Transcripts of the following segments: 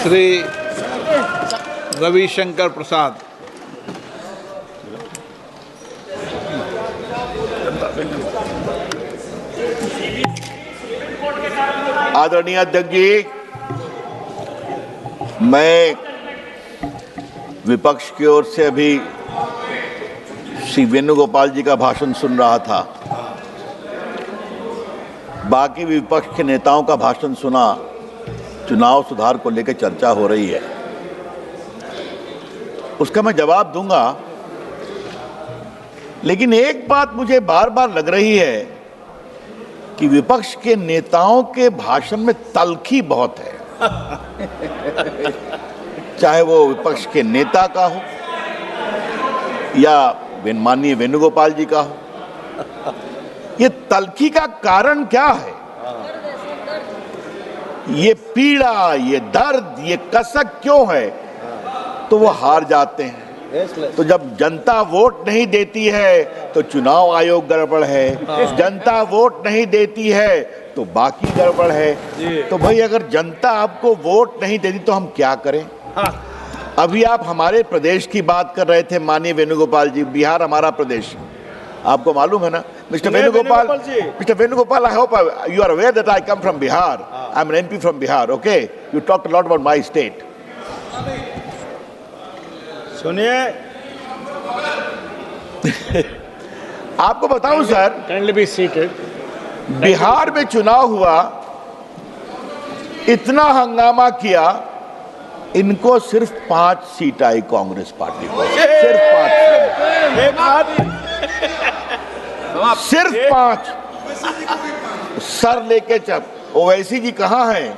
श्री रविशंकर प्रसाद। आदरणीय अध्यक्ष जी, मैं विपक्ष की ओर से अभी श्री वेणुगोपाल जी का भाषण सुन रहा था। बाकी विपक्ष के नेताओं का भाषण सुना। चुनाव सुधार को लेकर चर्चा हो रही है, उसका मैं जवाब दूंगा। लेकिन एक बात मुझे बार बार लग रही है कि विपक्ष के नेताओं के भाषण में तल्खी बहुत है। चाहे वो विपक्ष के नेता का हो या माननीय वेणुगोपाल जी का हो। ये तल्खी का कारण क्या है? ये पीड़ा, ये दर्द, ये कसक क्यों है? तो वो हार जाते हैं। तो जब जनता वोट नहीं देती है तो चुनाव आयोग गड़बड़ है, जनता वोट नहीं देती है तो बाकी गड़बड़ है। तो भाई अगर जनता आपको वोट नहीं देती तो हम क्या करें? अभी आप हमारे प्रदेश की बात कर रहे थे माननीय वेणुगोपाल जी। बिहार हमारा प्रदेश, आपको मालूम है ना mister Venugopal, I hope you are aware that I come from Bihar. I'm an MP from Bihar. Okay, you talked a lot about my state. सुनिए, आपको बताऊं sir, kindly be seated. Bihar में चुनाव हुआ, इतना हंगामा किया, इनको सिर्फ 5 सीट आई कांग्रेस पार्टी को। सिर्फ 5, सिर्फ 5। सर लेके चल। ओवैसी जी कहाँ हैं?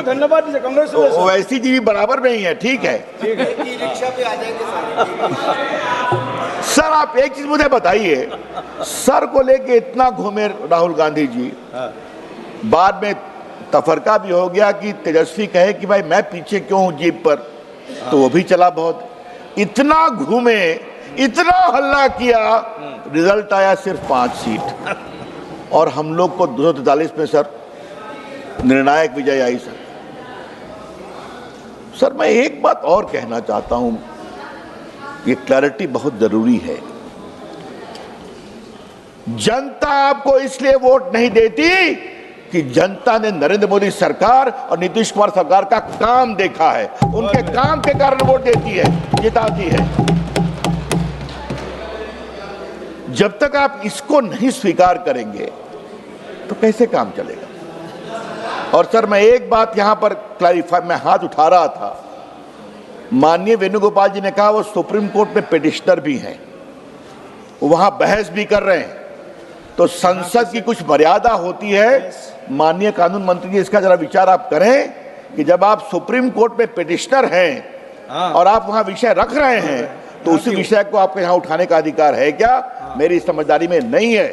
धन्यवाद, ओवैसी जी भी बराबर में ही है। ठीक है सर, आप एक चीज मुझे बताइए, सर को लेके इतना घूमे राहुल गांधी जी, बाद में तफरका भी हो गया कि तेजस्वी कहे कि भाई मैं पीछे क्यों हूं जीप पर, तो वो भी चला बहुत। इतना घूमे, इतना हल्ला किया, रिजल्ट आया सिर्फ 5 सीट। और हम लोग को 243 में सर निर्णायक विजय आई। सर मैं एक बात और कहना चाहता हूं, ये क्लैरिटी बहुत जरूरी है। जनता आपको इसलिए वोट नहीं देती कि जनता ने नरेंद्र मोदी सरकार और नीतीश कुमार सरकार का काम देखा है। उनके काम के कारण वोट देती है, जिताती है। जब तक आप इसको नहीं स्वीकार करेंगे तो कैसे काम चलेगा? और सर मैं एक बात यहां पर क्लैरिफाई, मैं हाथ उठा रहा था, माननीय वेणुगोपाल जी ने कहा वो सुप्रीम कोर्ट में पिटिशनर भी हैं, वहां बहस भी कर रहे हैं, तो संसद की कुछ मर्यादा होती है। माननीय कानून मंत्री जी, इसका जरा विचार आप करें कि जब आप सुप्रीम कोर्ट में पिटिशनर हैं और आप वहां विषय रख रहे हैं तो उसी विषय को आपके यहां उठाने का अधिकार है क्या? मेरी समझदारी में नहीं है।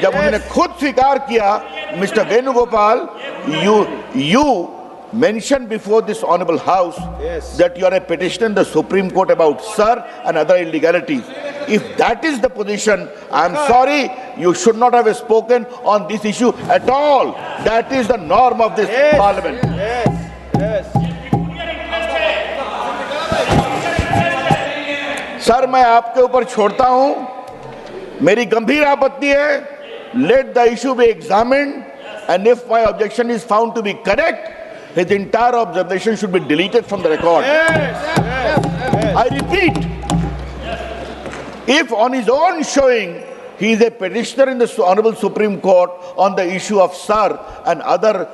जब उन्होंने खुद स्वीकार किया, mister Venugopal, you mentioned before this honorable house that you are a petitioner in the Supreme Court about Sir and other illegalities. If that is the position, I am sorry, you should not have spoken on this issue at all. That is the norm of this parliament. Sir मैं आपके ऊपर छोड़ता हूं, मेरी गंभीर आपत्ति है। Let the issue be examined, and if my objection is found to be correct, his entire observation should be deleted from the record. I repeat, if on his own showing he is a petitioner in the Honorable Supreme Court on the issue of Sir and other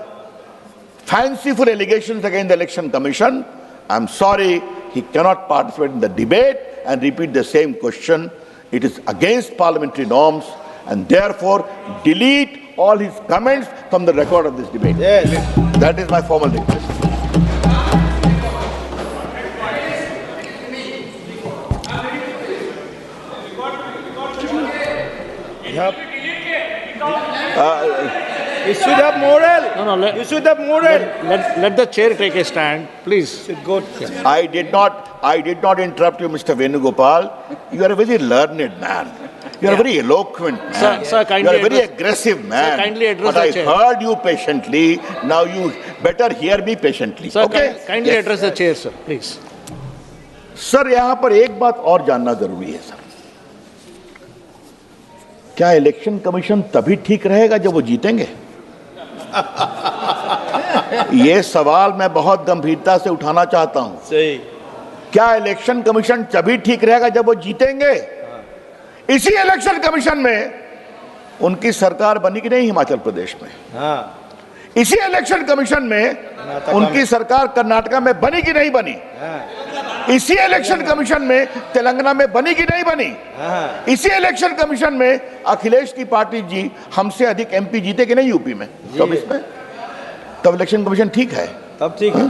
fanciful allegations against the Election Commission, I'm sorry, he cannot participate in the debate and repeat the same question. It is against parliamentary norms, and therefore delete all his comments from the record of this debate. That is my formal request. You should have moral. No, you should have moral. Let the chair take a stand, please. Go. I did not interrupt you, Mr. Venugopal. You are a very learned man. You are very eloquent man. Sir, kindly you are a very address- aggressive man. Sir, kindly address but the I chair. heard you patiently. Now you better hear me patiently. Sir, okay? kindly Yes. address the chair, sir, please. Sir यहां पर एक बात और जानना जरूरी है sir. क्या election commission तभी ठीक रहेगा जब वो जीतेंगे? ये सवाल मैं बहुत गंभीरता से उठाना चाहता हूं। सही। क्या इलेक्शन कमीशन तभी ठीक रहेगा जब वो जीतेंगे? इसी इलेक्शन कमीशन में उनकी सरकार बनी कि नहीं हिमाचल प्रदेश में? हाँ। इसी इलेक्शन कमीशन में उनकी सरकार कर्नाटका में बनी कि नहीं बनी? इसी इलेक्शन कमीशन में तेलंगाना में बनी कि नहीं बनी? इसी इलेक्शन कमीशन में अखिलेश की पार्टी जी हमसे अधिक एमपी जीते कि नहीं यूपी में 24 में? तब इलेक्शन कमीशन ठीक है। तब ठीक है।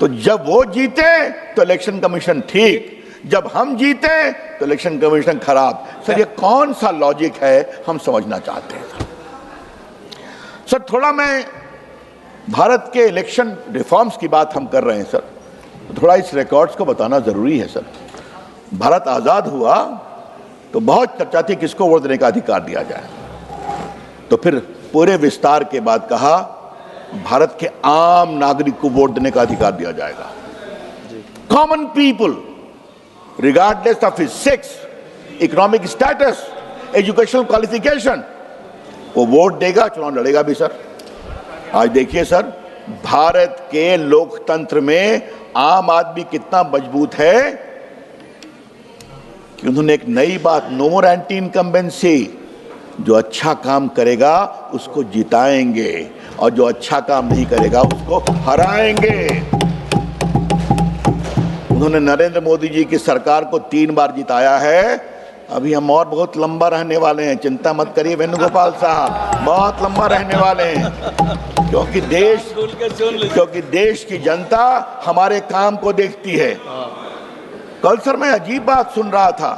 तो जब वो जीते तो इलेक्शन कमीशन ठीक, जब हम जीते तो इलेक्शन कमीशन खराब। सर ये कौन सा लॉजिक है, हम समझना चाहते हैं। सर थोड़ा मैं भारत के इलेक्शन रिफॉर्म्स की बात हम कर रहे हैं सर, थोड़ा इस रिकॉर्ड्स को बताना जरूरी है सर। भारत आजाद हुआ तो बहुत चर्चा थी किसको वोट देने का अधिकार दिया जाए, तो फिर पूरे विस्तार के बाद कहा भारत के आम नागरिक को वोट देने का अधिकार दिया जाएगा। Common people regardless of his sex, economic status, educational qualification, वो वोट देगा, चुनाव लड़ेगा भी सर। आज देखिए सर भारत के लोकतंत्र में आम आदमी कितना मजबूत है कि उन्होंने एक नई बात, नो मोर एंटी इनकम्बेंसी, जो अच्छा काम करेगा उसको जिताएंगे और जो अच्छा काम नहीं करेगा उसको हराएंगे। उन्होंने नरेंद्र मोदी जी की सरकार को 3 बार जिताया है। अभी हम और बहुत लंबा रहने वाले हैं, चिंता मत करिए वेणुगोपाल साहब, बहुत लंबा रहने वाले हैं, क्योंकि देश की जनता हमारे काम को देखती है। कल सर मैं अजीब बात सुन रहा था,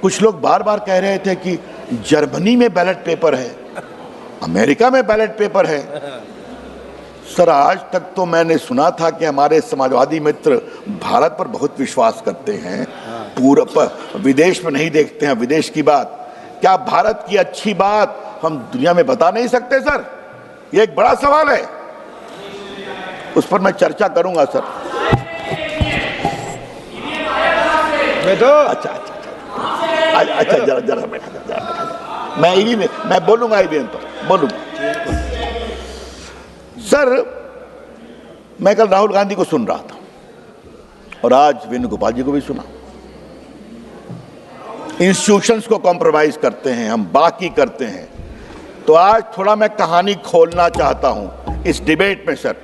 कुछ लोग बार बार कह रहे थे कि जर्मनी में बैलेट पेपर है, अमेरिका में बैलेट पेपर है। सर आज तक तो मैंने सुना था कि हमारे समाजवादी मित्र भारत पर बहुत विश्वास करते हैं, पूरा विदेश में नहीं देखते हैं विदेश की बात। क्या भारत की अच्छी बात हम दुनिया में बता नहीं सकते सर? ये एक बड़ा सवाल है, उस पर मैं चर्चा करूंगा सर। अच्छा जरा बैठा, मैं बोलूंगा ईवीएम पर बोलूंगा। सर मैं कल राहुल गांधी को सुन रहा था और आज वेणुगोपाल जी को भी सुना। इंस्टीट्यूशंस को कॉम्प्रोमाइज करते हैं हम, बाकी करते हैं। तो आज थोड़ा मैं कहानी खोलना चाहता हूं इस डिबेट में सर,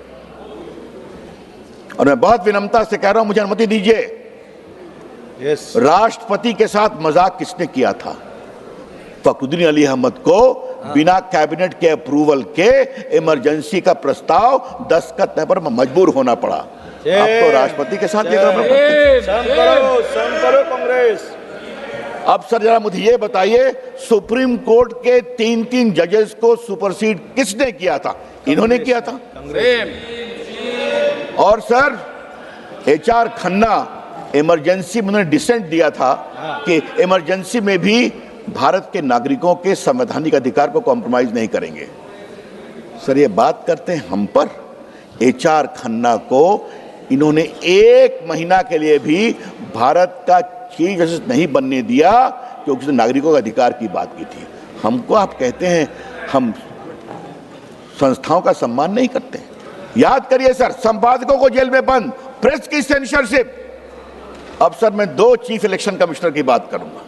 और मैं बहुत विनम्रता से कह रहा हूं मुझे अनुमति दीजिए। यस। राष्ट्रपति के साथ मजाक किसने किया था? फखरुद्दीन अली अहमद को बिना कैबिनेट के अप्रूवल के इमरजेंसी का प्रस्ताव दस्तखत पर मजबूर होना पड़ा। अब तो राष्ट्रपति के साथ कांग्रेस। अब सर जरा मुझे ये बताइए, सुप्रीम कोर्ट के 3 जजेस को सुपरसीड किसने किया था? इन्होंने किया था। और सर HR खन्ना इमरजेंसी में उन्होंने डिसेंट दिया था कि इमरजेंसी में भी भारत के नागरिकों के संवैधानिक अधिकार को कॉम्प्रोमाइज नहीं करेंगे। सर ये बात करते हैं हम पर। HR खन्ना को इन्होंने 1 महीना के लिए भी भारत का चीफ जस्टिस नहीं बनने दिया क्योंकि उसने नागरिकों के अधिकार की बात की थी। हमको आप कहते हैं हम संस्थाओं का सम्मान नहीं करते। याद करिए सर, संपादकों को जेल में बंद, प्रेस की सेंसरशिप। अब सर मैं 2 चीफ इलेक्शन कमिश्नर की बात करूंगा।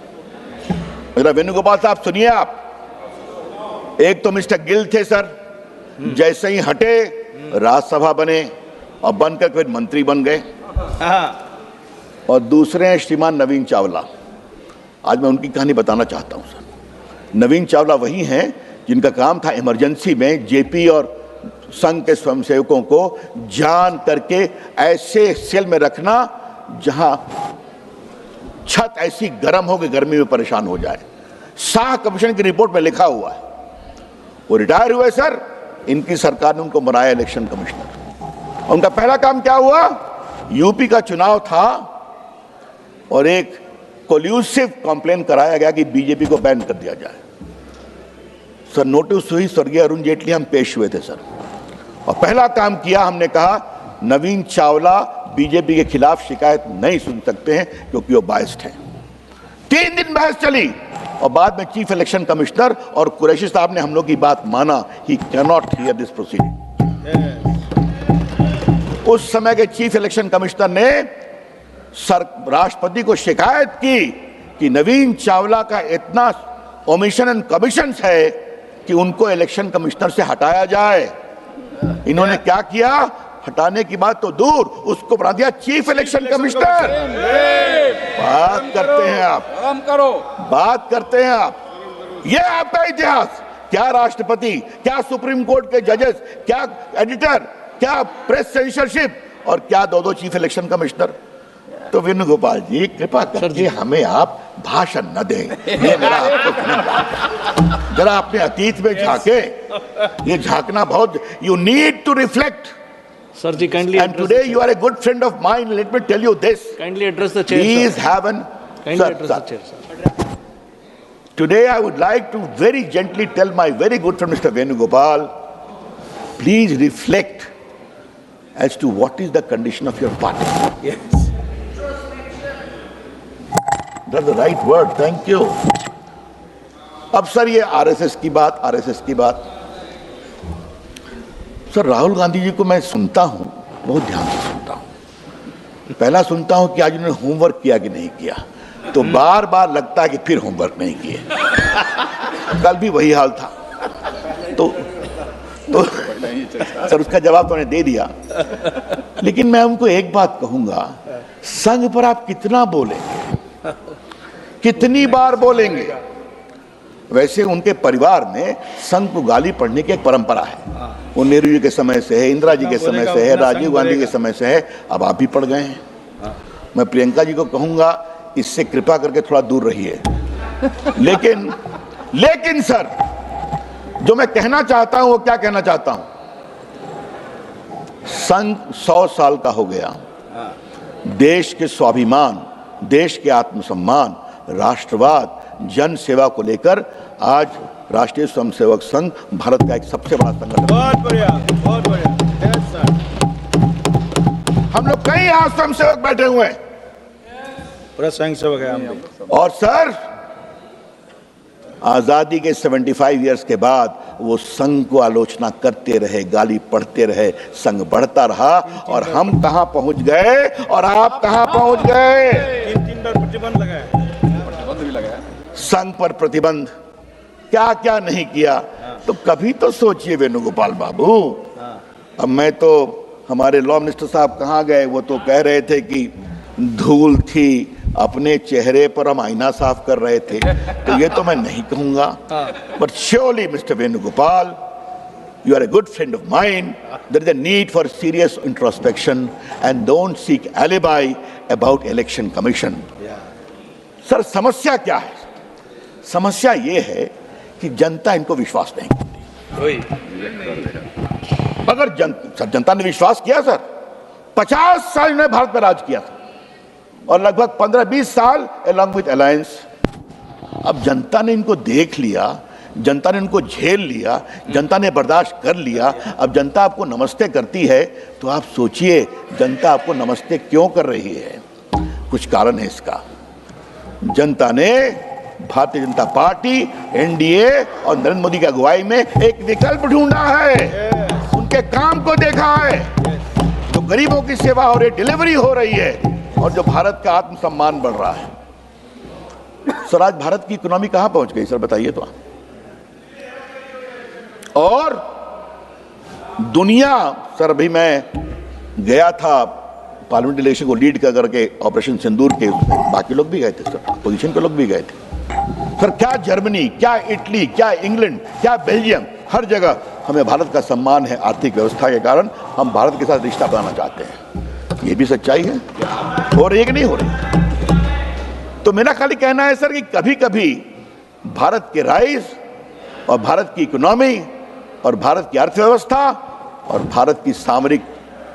मेरा वेणुगोपाल साहब सुनिए आप। एक तो मिस्टर गिल थे सर, जैसे ही हटे राज्यसभा बने और बनकर फिर मंत्री बन गए। और दूसरे हैं श्रीमान नवीन चावला। आज मैं उनकी कहानी बताना चाहता हूं सर। नवीन चावला वही हैं जिनका काम था इमरजेंसी में जेपी और संघ के स्वयंसेवकों को जान करके ऐसे सेल में रखना जहां छत ऐसी गर्म हो कि गर्मी में परेशान हो जाए। शाह कमीशन की रिपोर्ट में लिखा हुआ है। वो रिटायर हुए सर, इनकी सरकार ने उनको बनाया इलेक्शन कमिश्नर। उनका पहला काम क्या हुआ? यूपी का चुनाव था और एक कोल्यूसिव कंप्लेन कराया गया कि बीजेपी को बैन कर दिया जाए। सर नोटिस हुई, स्वर्गीय अरुण जेटली हम पेश हुए थे सर, और पहला काम किया, हमने कहा नवीन चावला बीजेपी के खिलाफ शिकायत नहीं सुन सकते हैं क्योंकि वो बायस्ड हैं। 3 दिन बहस चली और बाद में चीफ इलेक्शन कमिश्नर और कुरैशी साहब ने हम लोग की बात माना, he can not here this proceeding. उस समय के चीफ इलेक्शन कमिश्नर ने राष्ट्रपति को शिकायत की कि नवीन चावला का इतना ओमिशन एंड कमीशन है कि उनको इलेक्शन कमिश्नर से हटाया जाए। इन्होंने क्या किया, हटाने की बात तो दूर, उसको बना दिया चीफ इलेक्शन कमिश्नर। बात करते हैं आप, बात करते हैं आप। ये आपका इतिहास। क्या राष्ट्रपति, क्या सुप्रीम कोर्ट के जजेस, क्या एडिटर, क्या प्रेस सेंसरशिप, और क्या दो चीफ इलेक्शन कमिश्नर। तो वेणुगोपाल जी कृपा करके हमें आप भाषण न दें, ये मेरा आपको जरा अपने अतीत में झांके। ये झांकना बहुत, you need to reflect. Sir ji, kindly And today you are a good friend of mine. Let me tell you this. kindly address the chair. Please Sir. have an. Kindly Sir, address sir. the chair, sir. Today I would like to very gently tell my very good friend Mr. Venugopal, please reflect as to what is the condition of your party. Yes. That's the right word. Thank you. अब sir ये RSS की बात, sir Rahul Gandhi ji को मैं सुनता हूं, बहुत ध्यान से सुनता हूं। पहला सुनता हूं कि आज उन्होंने होमवर्क किया कि नहीं किया, तो बार बार लगता है कि फिर होमवर्क नहीं किए। कल भी वही हाल था। तो सर उसका जवाब तो उन्हें दे दिया, लेकिन मैं उनको एक बात कहूंगा, संघ पर आप कितना बोलेंगे, कितनी बार बोलेंगे। वैसे उनके परिवार में संघ को गाली पढ़ने की एक परंपरा है। वो नेहरू जी के समय से है, इंदिरा जी के समय से है, राजीव गांधी के समय से है, अब आप भी पढ़ गए हैं। मैं प्रियंका जी को कहूंगा इससे कृपा करके थोड़ा दूर रहिए। लेकिन सर जो मैं कहना चाहता हूं वो क्या कहना चाहता हूं, संघ 100 साल का हो गया। देश के स्वाभिमान, देश के आत्मसम्मान, राष्ट्रवाद, जन सेवा को लेकर आज राष्ट्रीय स्वयंसेवक संघ भारत का एक सबसे बड़ा संगठन। बहुत बढ़िया, बहुत बढ़िया। Yes, sir. हम लोग कई यहाँ स्वयंसेवक बैठे हुए हैं, पूरा संघ सेवक है हम भी। और सर आजादी के 75 इयर्स के बाद वो संघ को आलोचना करते रहे, गाली पढ़ते रहे, संघ बढ़ता रहा, और हम कहां पहुंच गए और आप कहां पहुंच गए। 3 बार प्रतिबंध लगाया, संघ पर प्रतिबंध, क्या क्या नहीं किया। तो कभी तो सोचिए वेणुगोपाल बाबू। अब मैं तो, हमारे लॉ मिनिस्टर साहब कहाँ गए, वो तो कह रहे थे कि धूल थी अपने चेहरे पर, हम आईना साफ कर रहे थे, तो ये तो मैं नहीं कहूंगा। But surely mister Venugopal, you are a good friend of mine. There is a need for serious introspection and don't seek alibi about election commission. Sir समस्या क्या है? समस्या ये है कि जनता इनको विश्वास नहीं करती। अगर जनता ने विश्वास किया सर, 50 साल इन्होंने भारत पर राज किया था, और लगभग 15-20 साल along with alliance। अब जनता ने इनको देख लिया, जनता ने इनको झेल लिया, जनता ने बर्दाश्त कर लिया। अब जनता आपको नमस्ते करती है, तो आप सोचिए जनता आपको नमस्ते क्यों कर रही है। कुछ कारण है इसका। जनता ने भारतीय जनता पार्टी, एनडीए और नरेंद्र मोदी की अगुवाई में एक विकल्प ढूंढा है, उनके काम को देखा है, जो गरीबों की सेवा हो रही, डिलीवरी हो रही है, और जो भारत का आत्मसम्मान बढ़ रहा है। सर आज भारत की इकोनॉमी कहां पहुंच गई सर, बताइए तो। और दुनिया, सर अभी मैं गया था पार्लियामेंट इलेक्शन को लीड कर करके ऑपरेशन सिंदूर के, बाकी लोग भी गए थे सर, पोजीशन के लोग भी गए थे सर। क्या जर्मनी, क्या इटली, क्या इंग्लैंड, क्या बेल्जियम, हर जगह हमें भारत का सम्मान है। आर्थिक व्यवस्था के कारण हम भारत के साथ रिश्ता बनाना चाहते हैं। ये भी सच्चाई है। हो रही है कि नहीं हो रही? तो मेरा खाली कहना है सर कि कभी कभी भारत के राइज और भारत की इकोनॉमी और भारत की अर्थव्यवस्था और भारत की सामरिक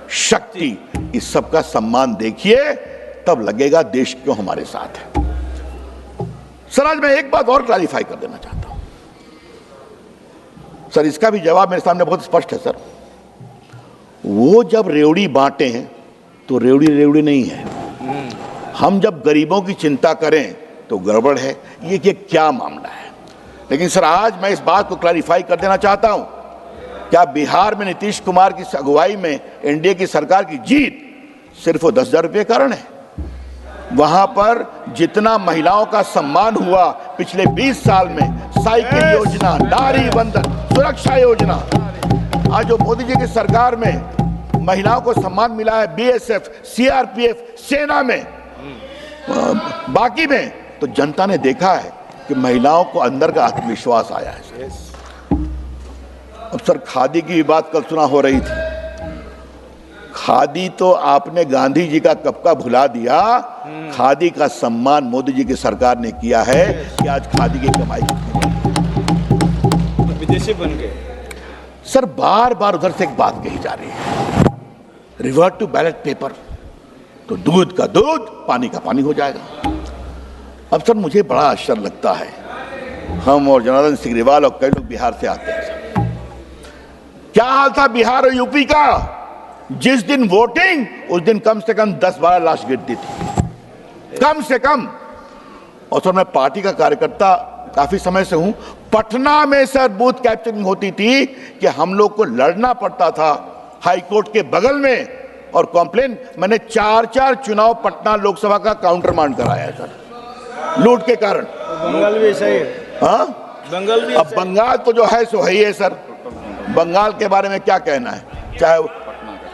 शक्ति, इस सब का सम्मान देखिए, तब लगेगा देश क्यों हमारे साथ है। सर आज मैं एक बात और क्लैरिफाई कर देना चाहता हूं सर, इसका भी जवाब मेरे सामने बहुत स्पष्ट है सर। वो जब रेवड़ी बांटे हैं तो रेवड़ी रेवड़ी नहीं है। हम जब गरीबों की चिंता करें तो गड़बड़ है। ये क्या मामला है? लेकिन सर आज मैं इस बात को क्लैरिफाई कर देना चाहता हूं, क्या बिहार में नीतीश कुमार की अगुवाई में एनडीए की सरकार की जीत सिर्फ 10,000 रुपये कारण है? वहां पर जितना महिलाओं का सम्मान हुआ पिछले 20 साल में, साइकिल योजना, नारी बंधन, सुरक्षा योजना, आज जो मोदी जी की सरकार में महिलाओं को सम्मान मिला है बीएसएफ, सीआरपीएफ, सेना में, बाकी में, तो जनता ने देखा है कि महिलाओं को अंदर का आत्मविश्वास आया है। अब सर खादी की बात कल सुना हो रही थी। खादी तो आपने गांधी जी का कब का भुला दिया। खादी का सम्मान मोदी जी की सरकार ने किया है कि आज खादी की कमाई विदेशी बन गए। सर बार बार उधर से एक बात कही जा रही है, रिवर्ट टू बैलेट पेपर, तो दूध का दूध पानी का पानी हो जाएगा। अब सर मुझे बड़ा आश्चर्य लगता है, हम और जनार्दन सिग्रीवाल और कई लोग बिहार से आते हैं सर। क्या हाल था बिहार और यूपी का? जिस दिन वोटिंग उस दिन कम से कम 10-12 लाश गिरती थी, कम से कम। और सर मैं पार्टी का कार्यकर्ता काफी समय से हूं। पटना में सर बूथ कैप्चरिंग होती थी कि हम लोग को लड़ना पड़ता था हाई कोर्ट के बगल में, और कंप्लेन मैंने 4 चुनाव पटना लोकसभा का काउंटर मांड कराया है सर, लूट के कारण। बंगाल भी ऐसा ही है। हाँ बंगाल भी अब बंगाल तो जो है सो है ही है सर। बंगाल के बारे में क्या कहना है?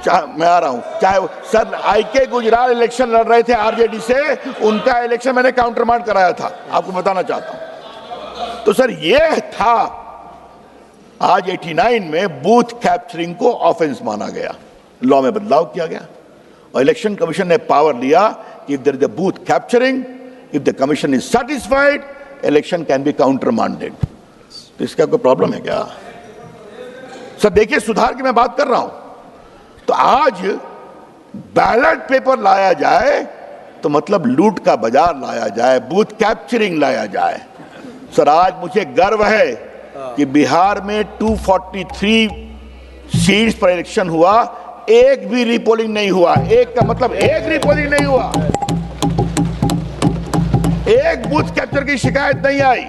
चाहे मैं आ रहा हूं, चाहे सर आईके गुजराल इलेक्शन लड़ रहे थे आरजेडी से, उनका इलेक्शन मैंने काउंटर मार्ड कराया था, आपको बताना चाहता हूं। तो सर ये था, आज 89 में बूथ कैप्चरिंग को ऑफेंस माना गया, लॉ में बदलाव किया गया और इलेक्शन कमीशन ने पावर लिया कि if there is a booth capturing, if the commission is satisfied, election can be countermanded. तो इसका कोई प्रॉब्लम है क्या? सर देखिए सुधार की मैं बात कर रहा हूं। तो आज बैलेट पेपर लाया जाए तो मतलब लूट का बाजार लाया जाए, बूथ कैप्चरिंग लाया जाए। सर आज मुझे गर्व है कि बिहार में 243 सीट्स पर इलेक्शन हुआ, एक भी रीपोलिंग नहीं हुआ। एक का मतलब एक रीपोलिंग नहीं हुआ, एक बूथ कैप्चर की शिकायत नहीं आई।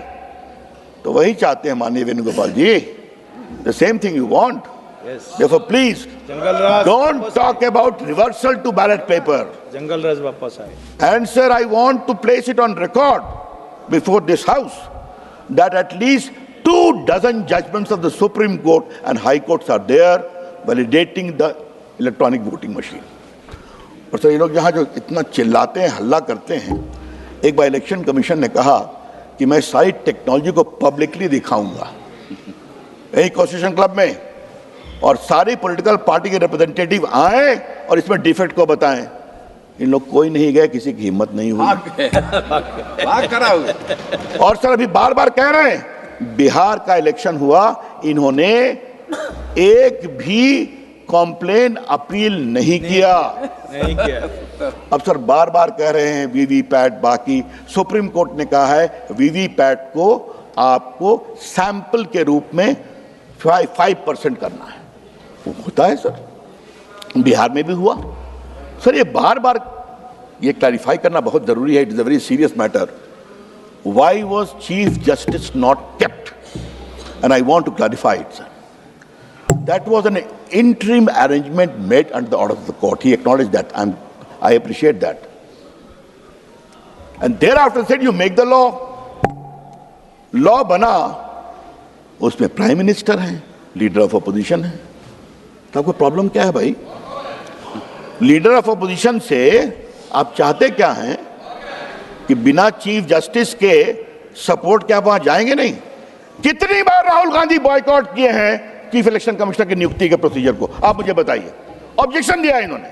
तो वही चाहते हैं माननीय Venugopal ji, the same thing you want. Therefore, please don't talk about reversal to ballot paper. जंगल राज वापस आए। And sir, I want to place it on record before this house that at least 24 judgments of the Supreme Court and High Courts are there validating the electronic voting machine. और sir ये लोग यहाँ जो इतना चिल्लाते हैं, हल्ला करते हैं, एक बार इलेक्शन कमीशन ने कहा कि मैं सारी टेक्नोलॉजी को पब्लिकली दिखाऊंगा यही कॉन्स्टिट्यूशन क्लब में, और सारी पॉलिटिकल पार्टी के रिप्रेजेंटेटिव आए और इसमें डिफेक्ट को बताएं। इन लोग कोई नहीं गए, किसी की हिम्मत नहीं हुई। और सर अभी बार बार कह रहे हैं, बिहार का इलेक्शन हुआ, इन्होंने एक भी कॉम्प्लेन अपील नहीं किया। अब सर बार बार कह रहे हैं वीवीपैट, बाकी सुप्रीम कोर्ट ने कहा है वीवीपैट को आपको सैंपल के रूप में 5% करना है। वो होता है सर, बिहार में भी हुआ। सर ये बार बार ये क्लैरिफाई करना बहुत जरूरी है, it is a very serious matter. Why was chief justice not kept? And I want to clarify it sir. That was an interim arrangement made under the order of the court. He acknowledged that, and I appreciate that. And thereafter said, you make the law. Law बना, उसमें prime minister हैं, leader of opposition है। तो आपको problem क्या है भाई? Leader of opposition से आप चाहते क्या हैं कि बिना चीफ जस्टिस के सपोर्ट क्या वहां जाएंगे? नहीं। कितनी बार राहुल गांधी बॉयकॉट किए हैं चीफ इलेक्शन कमिश्नर की नियुक्ति के प्रोसीजर को, आप मुझे बताइए। ऑब्जेक्शन दिया इन्होंने।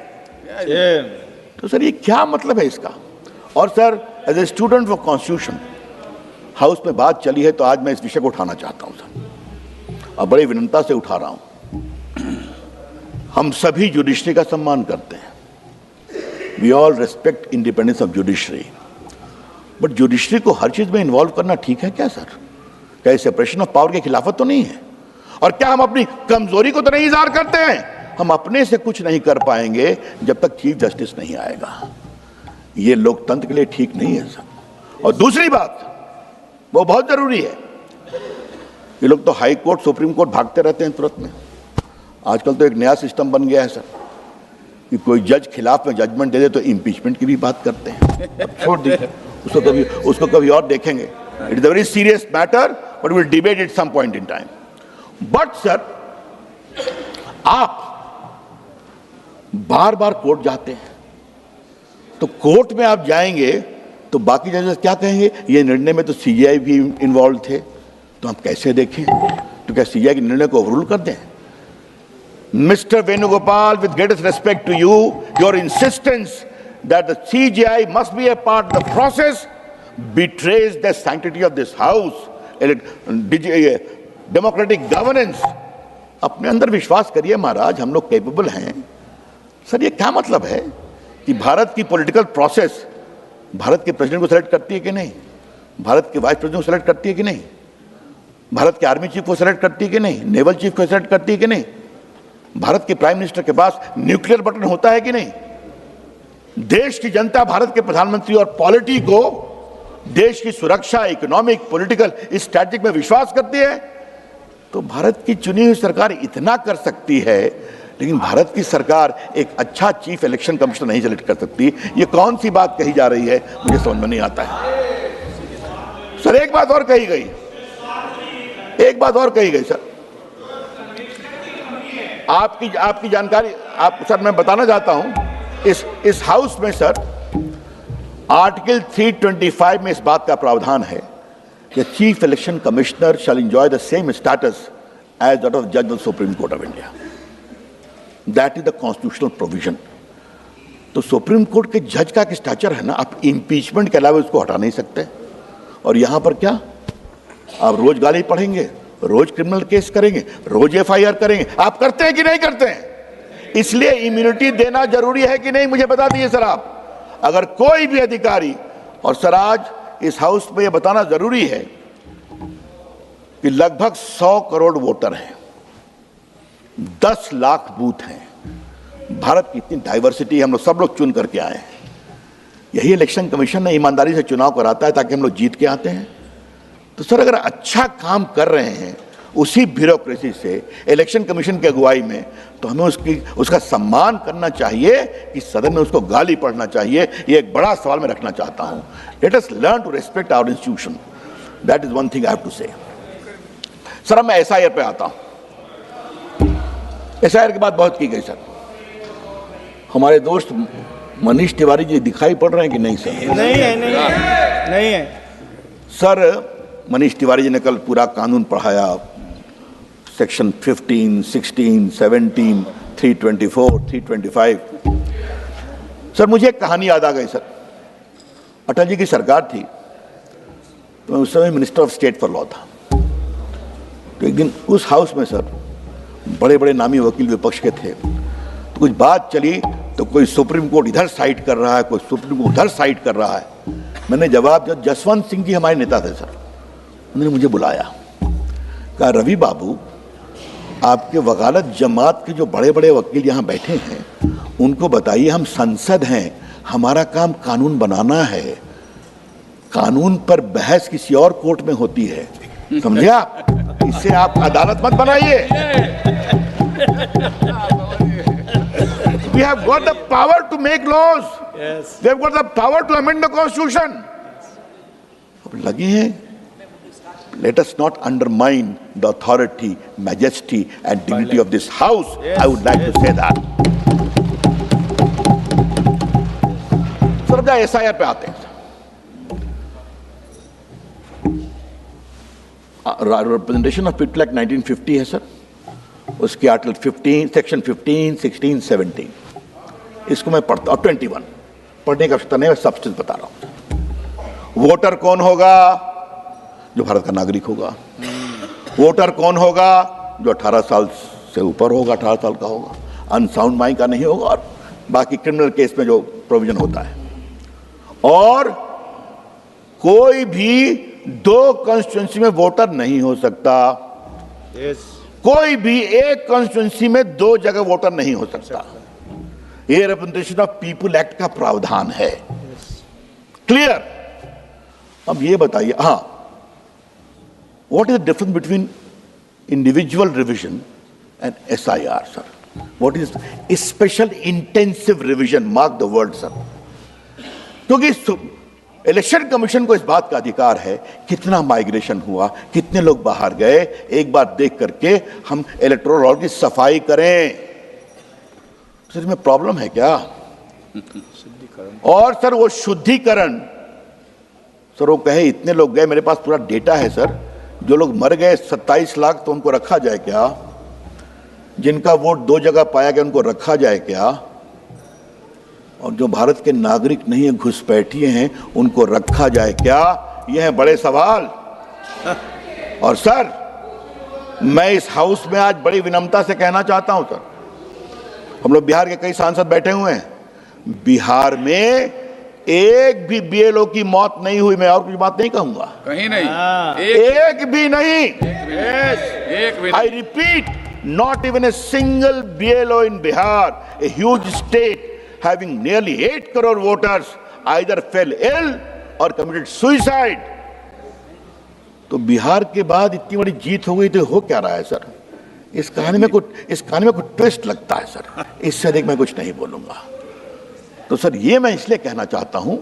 तो सर ये क्या मतलब है इसका? और sir as a student for constitution, house में बात चली है तो आज मैं इस विषय को उठाना चाहता हूं सर, और बड़ी विनम्रता से उठा रहा हूं। हम सभी जुडिशरी का सम्मान करते हैं, we all respect independence of judiciary, but judiciary को हर चीज में इन्वॉल्व करना ठीक है क्या सर? क्या सेपरेशन ऑफ पावर के खिलाफत तो नहीं है? और क्या हम अपनी कमजोरी को तो नहीं इजहार करते हैं? हम अपने से कुछ नहीं कर पाएंगे जब तक चीफ जस्टिस नहीं आएगा। ये लोकतंत्र के लिए ठीक नहीं है सर। और दूसरी बात, वो बहुत जरूरी है, ये लोग तो हाई कोर्ट सुप्रीम कोर्ट भागते रहते हैं तुरंत में। आजकल तो एक नया सिस्टम बन गया है सर कि कोई जज खिलाफ में जजमेंट दे दे तो इम्पीचमेंट की भी बात करते हैं। अब छोड़ दीजिए उसको कभी और देखेंगे। It is a very serious matter but will debate it some point in time. But sir, आप बार बार कोर्ट जाते हैं, तो कोर्ट में आप जाएंगे तो बाकी जजेस क्या कहेंगे? ये निर्णय में तो सीजीआई भी इन्वॉल्व थे, तो हम कैसे देखें? तो क्या सीजीआई के निर्णय को ओवररूल कर दें? Mr. Venugopal, with greatest respect to you, your insistence that the CJI must be a part of the process betrays the sanctity of this house, democratic governance. अपने अंदर विश्वास करिए महाराज, हम लोग कैपेबल हैं। सर, ये क्या मतलब है कि भारत की पॉलिटिकल प्रोसेस भारत के प्रेसिडेंट को सेलेक्ट करती है कि नहीं? भारत के वाइस प्रेसिडेंट को सेलेक्ट करती है कि नहीं? भारत के आर्मी चीफ को सेलेक्ट करती है कि नहीं? नेवल चीफ को सेलेक्ट करती है कि नहीं? भारत के प्राइम मिनिस्टर के पास न्यूक्लियर बटन होता है कि नहीं? देश की जनता भारत के प्रधानमंत्री और पॉलिटी को देश की सुरक्षा, इकोनॉमिक, पॉलिटिकल स्ट्रैटेजिक में विश्वास करती है। तो भारत की चुनी हुई सरकार इतना कर सकती है, लेकिन भारत की सरकार एक अच्छा चीफ इलेक्शन कमिश्नर नहीं सेलेक्ट कर सकती। ये कौन सी बात कही जा रही है, मुझे समझ में नहीं आता है। सर, एक बात और कही गई सर, आपकी जानकारी आप सर मैं बताना चाहता हूं। इस हाउस में सर आर्टिकल 325 में इस बात का प्रावधान है कि chief election commissioner shall enjoy the same status as that of जज of supreme court of India. That is the constitutional provision. तो सुप्रीम कोर्ट के जज का स्टैचर है ना, आप इम्पीचमेंट के अलावा उसको हटा नहीं सकते। और यहां पर क्या, आप रोज गाली पढ़ेंगे, रोज क्रिमिनल केस करेंगे, रोज एफआईआर करेंगे। आप करते हैं कि नहीं करते हैं? इसलिए इम्यूनिटी देना जरूरी है कि नहीं, मुझे बता दीजिए सर आप। अगर कोई भी अधिकारी, और सर आज इस हाउस में यह बताना जरूरी है कि लगभग 100 करोड़ वोटर हैं, 10 लाख बूथ हैं, भारत की इतनी डाइवर्सिटी, हम लोग सब लोग चुन करके आए हैं। यही इलेक्शन कमीशन ने ईमानदारी से चुनाव कराता है ताकि हम लोग जीत के आते हैं। तो सर, अगर अच्छा काम कर रहे हैं उसी ब्यूरोक्रेसी से, इलेक्शन कमीशन की अगुवाई में, तो हमें उसका सम्मान करना चाहिए कि सदन में उसको गाली पढ़ना चाहिए? ये एक बड़ा सवाल मैं रखना चाहता हूं। Let us learn to respect our institution, that is one thing I have to say. Sir, अब मैं एसआईआर पे आता हूं। एसआईआर की बात बहुत की गई सर। हमारे दोस्त मनीष तिवारी जी दिखाई पड़ रहे हैं कि नहीं सर? नहीं है सर, मनीष तिवारी जी ने कल पूरा कानून पढ़ाया, सेक्शन 15, 16, 17, 324, 325। सर, मुझे एक कहानी याद आ गई सर। अटल जी की सरकार थी, तो मैं उस समय minister of state for law था। तो एक दिन उस हाउस में सर बड़े बड़े नामी वकील विपक्ष के थे, तो कुछ बात चली, तो कोई सुप्रीम कोर्ट इधर साइड कर रहा है, कोई सुप्रीम कोर्ट उधर साइड कर रहा है। मैंने जवाब दिया, जसवंत सिंह जी हमारे नेता थे सर, उन्होंने मुझे बुलाया, कहा रवि बाबू, आपके वकालत जमात के जो बड़े बड़े वकील यहाँ बैठे हैं उनको बताइए, हम संसद हैं, हमारा काम कानून बनाना है, कानून पर बहस किसी और कोर्ट में होती है, समझे आप? इससे आप अदालत मत बनाइए। We have got the power to make laws. Yes. We have got the power to amend the constitution. अब लगे हैं, let us not undermine the authority, majesty and dignity of this house. Yes, I would like to say that. Sir, SIR पे आते हैं। Representation of people act 1950 है sir, उसके article 15, section 15, 16, 17, इसको मैं पढ़ता हूं। 21 पढ़ने का आवश्यकता नहीं, मैं सब्सटेंस बता रहा हूं। वोटर कौन होगा? जो भारत का नागरिक होगा। वोटर कौन होगा? जो 18 साल से ऊपर होगा, 18 साल का होगा, अनसाउंड माइंड का नहीं होगा, और बाकी क्रिमिनल केस में जो प्रोविजन होता है। और कोई भी दो कॉन्स्टिट्यूंसी में वोटर नहीं हो सकता। कोई भी एक कॉन्स्टिट्यूंसी में दो जगह वोटर नहीं हो सकता। ये रिप्रेजेंटेशन ऑफ पीपुल एक्ट का प्रावधान है। क्लियर? अब ये बताइए, हाँ, what is the difference between individual revision and SIR, sir? What is special intensive revision? Mark the word, sir. क्योंकि इलेक्शन कमीशन को इस बात का अधिकार है कितना माइग्रेशन हुआ, कितने लोग बाहर गए, एक बार देख करके हम इलेक्टोरल रोल की सफाई करें। सर इसमें प्रॉब्लम है क्या? और सर वो शुद्धिकरण, सर वो कहे इतने लोग गए, मेरे पास पूरा डेटा है सर, जो लोग मर गए 27 लाख, तो उनको रखा जाए क्या? जिनका वोट दो जगह पाया गया उनको रखा जाए क्या? और जो भारत के नागरिक नहीं है, घुसपैठिए हैं, उनको रखा जाए क्या? ये है बड़े सवाल। और सर मैं इस हाउस में आज बड़ी विनम्रता से कहना चाहता हूं, सर, हम लोग बिहार के कई सांसद बैठे हुए हैं, बिहार में एक भी BLO की मौत नहीं हुई। मैं और कुछ बात नहीं कहूंगा, कहीं नहीं, एक भी नहीं। एक भी I repeat, not even a single BLO in Bihar, a huge state having nearly 8 crore voters, either fell ill or committed suicide. तो बिहार के बाद इतनी बड़ी जीत हो गई, तो हो क्या रहा है सर? इस कहानी में कुछ ट्विस्ट लगता है सर। इससे अधिक मैं कुछ नहीं बोलूंगा। तो सर ये मैं इसलिए कहना चाहता हूं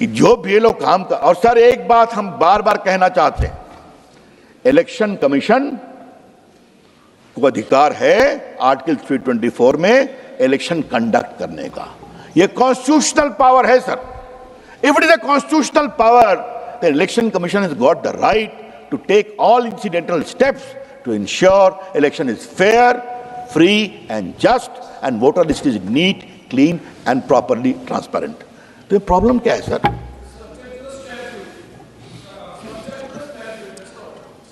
कि जो BLO काम का, और सर एक बात हम बार बार कहना चाहते हैं, इलेक्शन कमीशन को अधिकार है आर्टिकल 324 में इलेक्शन कंडक्ट करने का। यह कॉन्स्टिट्यूशनल पावर है sir. If it is a constitutional power, the election commission has got the right to take all incidental steps to ensure election is fair, free and just and voter list is neat, clean and properly transparent. तो ये problem क्या है sir?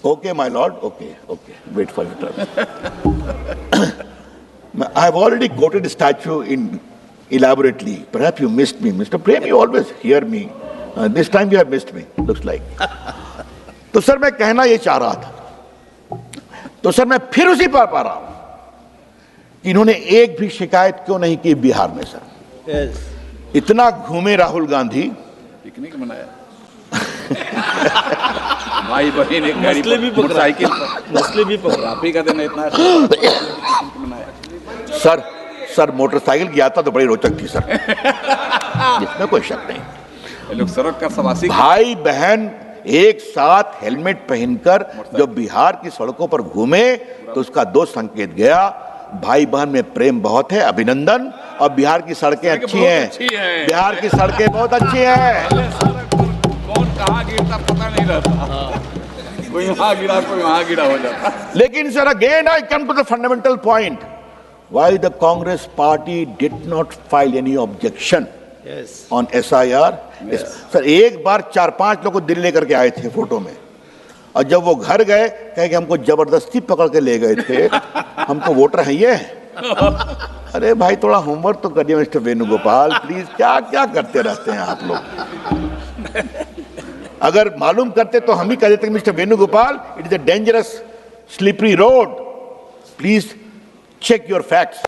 Okay, my lord. Okay. Wait for your turn. I have already quoted the statute elaborately. Perhaps you missed me, Mr. Prem. You always hear me. This time you have missed me. Looks like. तो sir मैं कहना ये चाह रहा था, तो sir मैं फिर उसी पर पा रहा हूं कि इन्होंने एक भी शिकायत क्यों नहीं की बिहार में सर? इतना घूमे राहुल गांधी, पिकनिक मनाया, भाई बहन एक गाड़ी पर, मोटरसाइकिल पर, मसले भी पकड़ा। काफी का दिन इतना सर मोटरसाइकिल की यात्रा तो बड़ी रोचक थी सर। इसमें कोई शक नहीं। ये लोग सड़क का सवासी, भाई बहन एक साथ हेलमेट पहनकर जो बिहार की सड़कों पर घूमे, तो उसका दो संकेत गया, भाई बहन में प्रेम बहुत है, अभिनंदन। और बिहार की सड़कें अच्छी हैं, बिहार की सड़कें बहुत अच्छी हैं। कौन कहाँ गिरता पता नहीं रहता, कोई वहां गिरा कोई वहां गिरा हो जाता। लेकिन sir again I come to the fundamental point, why the Congress party did not file any objection on SIR। Sir एक बार 4-5 लोग को दिल्ली लेकर के आए थे फोटो में, और जब वो घर गए कहे कि हमको जबरदस्ती पकड़ के ले गए थे, हमको वोटर है ये। अरे भाई थोड़ा होमवर्क तो करिए मिस्टर वेणुगोपाल प्लीज, क्या क्या करते रहते हैं आप लोग। अगर मालूम करते तो हम ही कह देते mister Venugopal, it is a dangerous slippery road, please check your facts.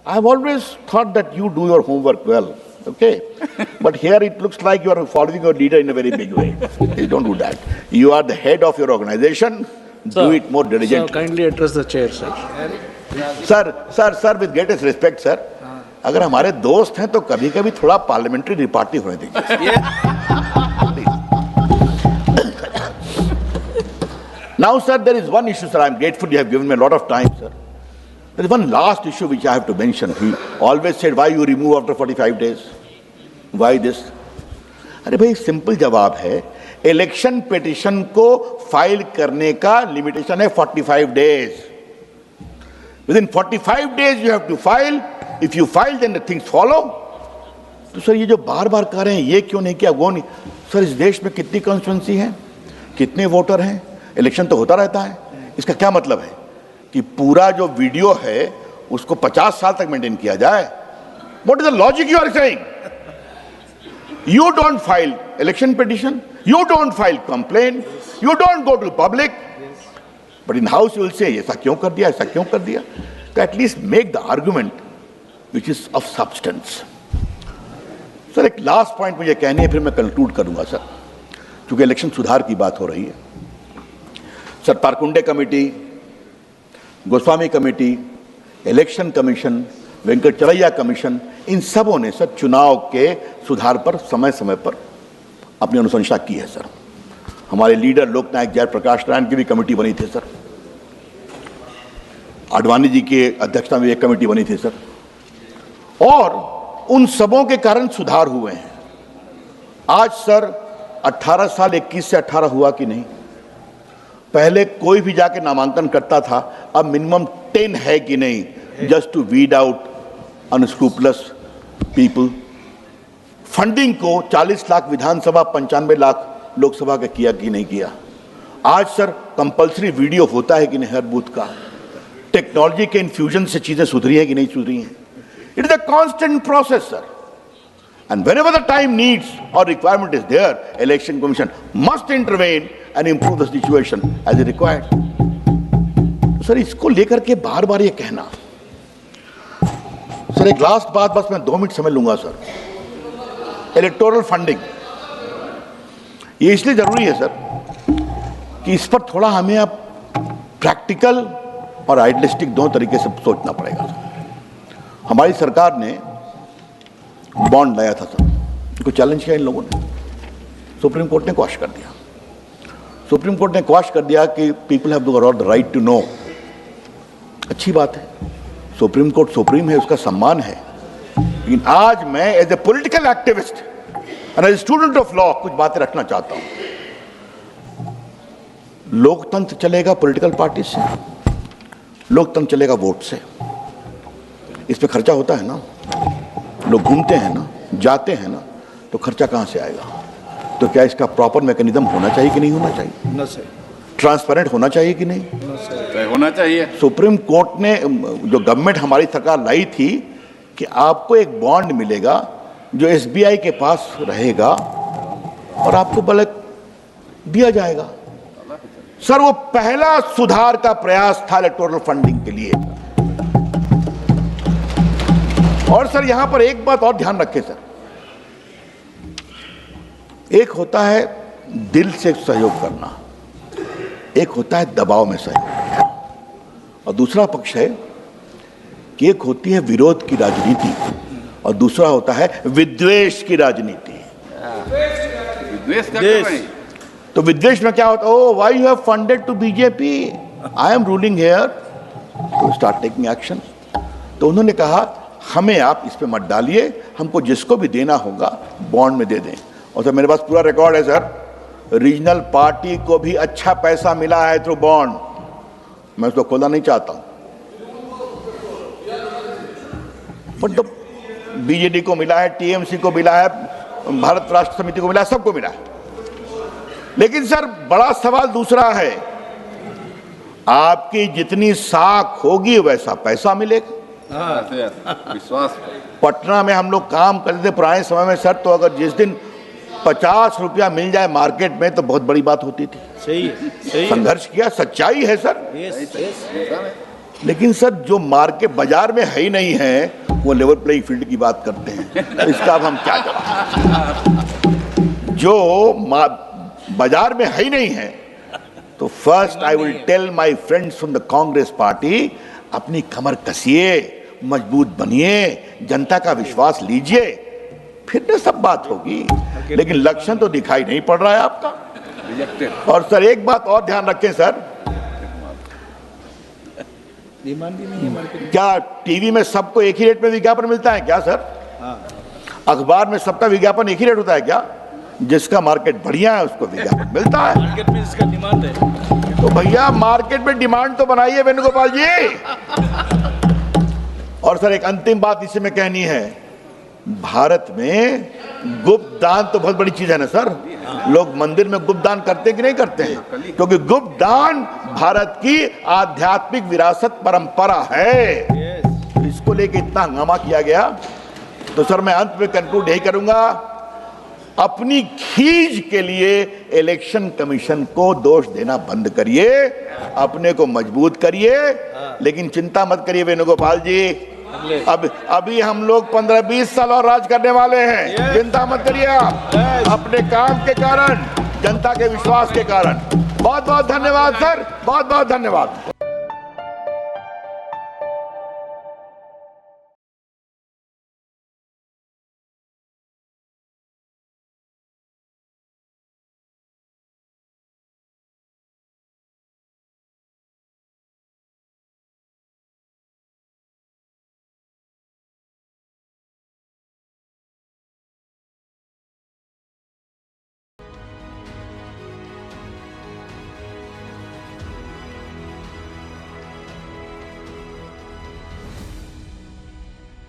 I have always thought that you do your homework well, okay? But here it looks like you are following your leader in a very big way. Please don't do that. You are the head of your organization. Do it more diligently. So kindly address the chair, sir. Sir, with greatest respect, sir. अगर हमारे दोस्त हैं तो कभी कभी थोड़ा parliamentary repartee होने दीजिए। Now, sir, there is one issue, sir. I am grateful you have given me a lot of time, sir. There is one last issue which I have to mention. He always said, why you remove after 45 days? Why this? अरे भाई simple जवाब है, election petition को file करने का limitation है 45 days. Within 45 days you have to file. If you file, then the things follow. तो sir ये जो बार बार कह रहे हैं ये क्यों नहीं किया, वो नहीं। सर इस देश में कितनी कॉन्स्टिट्यूंसी है, कितने वोटर हैं, इलेक्शन तो होता रहता है। इसका क्या मतलब है कि पूरा जो वीडियो है उसको 50 साल तक मेंटेन किया जाए? What is the logic you are saying? You don't file election petition, you don't file complaint, you don't go to public, but in house you will say ऐसा क्यों कर दिया, ऐसा क्यों कर दिया. तो at least make the argument which is of substance. Sir एक लास्ट पॉइंट मुझे कहनी है, फिर मैं कंक्लूड करूंगा सर, क्योंकि इलेक्शन सुधार की बात हो रही है. Sir Parkunde committee, Goswami committee, election commission, Venkatachaliah commission, इन सबों ने सर चुनाव के सुधार पर समय समय पर अपनी अनुशंसा की है सर. हमारे लीडर लोकनायक जयप्रकाश नारायण की भी कमेटी बनी थी सर, आडवाणी जी की अध्यक्षता में एक कमेटी बनी थी सर, और उन सबों के कारण सुधार हुए हैं. आज सर 18 साल 21 से 18 हुआ कि नहीं? पहले कोई भी जाके नामांकन करता था, अब मिनिमम 10 है कि नहीं, just to weed out unscrupulous people. Funding को 40 लाख विधानसभा, 95 लाख लोकसभा का किया कि नहीं किया? आज सर कंपलसरी वीडियो होता है कि नहीं हर बूथ का? टेक्नोलॉजी के इन्फ्यूजन से चीजें सुधरी है कि नहीं सुधरी हैं? It is a constant process sir, and whenever the time needs or requirement is there, election commission must intervene and improve the situation as it required. Sir इसको लेकर के बार बार ये कहना, सर एक लास्ट बात बस मैं 2 मिनट समझ लूंगा सर. इलेक्टोरल फंडिंग ये इसलिए जरूरी है सर कि इस पर थोड़ा हमें अब प्रैक्टिकल और आइडियलिस्टिक दोनों तरीके से सोचना पड़ेगा सर. हमारी सरकार ने बॉन्ड लाया था सर, इनको चैलेंज किया इन लोगों ने, सुप्रीम कोर्ट ने क्वाश कर दिया. सुप्रीम कोर्ट ने क्वाश कर दिया कि people have the right to know. अच्छी बात है, सुप्रीम कोर्ट सुप्रीम है, उसका सम्मान है. लेकिन आज मैं as a political activist and as student of law कुछ बातें रखना चाहता हूं. लोकतंत्र चलेगा पॉलिटिकल पार्टी से, लोकतंत्र चलेगा वोट से. इस पे खर्चा होता है ना, लोग घूमते हैं ना, जाते हैं ना, तो खर्चा कहां से आएगा? तो क्या इसका प्रॉपर मैकेनिज्म होना चाहिए कि नहीं होना चाहिए? न सर, ट्रांसपेरेंट होना चाहिए कि नहीं? होना चाहिए. सुप्रीम कोर्ट ने जो गवर्नमेंट हमारी सरकार लाई थी कि आपको एक बॉन्ड मिलेगा जो एसबीआई के पास रहेगा और आपको बल्क दिया जाएगा. सर वो पहला सुधार का प्रयास था इलेक्टोरल फंडिंग के लिए. और सर यहां पर एक बात और ध्यान रखें सर, एक होता है दिल से सहयोग करना, एक होता है दबाव में सहयोग करना, और दूसरा पक्ष है कि एक होती है विरोध की राजनीति और दूसरा होता है विद्वेष की राजनीति. विद्वेष क्या कर रहे हैं? तो विद्वेष में क्या होता है? Oh why you have funded to BJP, I am ruling here, तो स्टार्ट टेकिंग एक्शन. तो उन्होंने कहा हमें आप इस पे मत डालिए, हमको जिसको भी देना होगा बॉन्ड में दे दें. और सर मेरे पास पूरा रिकॉर्ड है सर, रीजनल पार्टी को भी अच्छा पैसा मिला है थ्रू बॉन्ड. मैं उसको खोलना नहीं चाहता हूं, बट तो बीजेडी को मिला है, टीएमसी को मिला है, भारत राष्ट्र समिति को मिला है, सबको मिला है. लेकिन सर बड़ा सवाल दूसरा है, आपकी जितनी साख होगी वैसा पैसा मिलेगा. विश्वास. पटना में हम लोग काम करते थे पुराने समय में सर, तो अगर जिस दिन 50 रुपया मिल जाए मार्केट में तो बहुत बड़ी बात होती थी. सही है, सही है. संघर्ष किया, सच्चाई है सर. यस. लेकिन सर जो मार्केट बाजार में है ही नहीं है, वो लेवल प्लेइंग फील्ड की बात करते हैं. तो इसका अब हम क्या जवाब? जो बाजार में है ही नहीं है, तो first I will tell my friends from the Congress party, अपनी कमर कसिए, मजबूत बनिए, जनता का विश्वास लीजिए, फिर तो सब बात होगी. लेकिन लक्षण तो दिखाई नहीं पड़ रहा है आपका. और सर एक बात और ध्यान रखें सर, डिमांड भी नहीं है मार्केट में. क्या टीवी में सबको एक ही रेट में विज्ञापन मिलता है क्या सर? अखबार में सबका विज्ञापन एक ही रेट होता है क्या? जिसका मार्केट बढ़िया है उसको विज्ञापन मिलता है. मार्केट में इसका डिमांड है. तो भैया मार्केट में डिमांड तो बनाइए वेणुगोपाल जी. और सर एक अंतिम बात इसे में कहनी है, भारत में गुप्त दान तो बहुत बड़ी चीज है ना सर. लोग मंदिर में गुप्त दान करते कि नहीं करते हैं? क्योंकि गुप्त दान भारत की आध्यात्मिक विरासत परंपरा है. इसको लेके इतना हंगामा किया गया. तो सर मैं अंत में कंक्लूड यही करूंगा, अपनी खींच के लिए इलेक्शन कमीशन को दोष देना बंद करिए, अपने को मजबूत करिए। लेकिन चिंता मत करिए वेणुगोपाल जी, अभी हम लोग 15-20 साल और राज करने वाले हैं। चिंता मत करिए आप, अपने काम के कारण, जनता के विश्वास के कारण। बहुत बहुत धन्यवाद सर, बहुत बहुत धन्यवाद।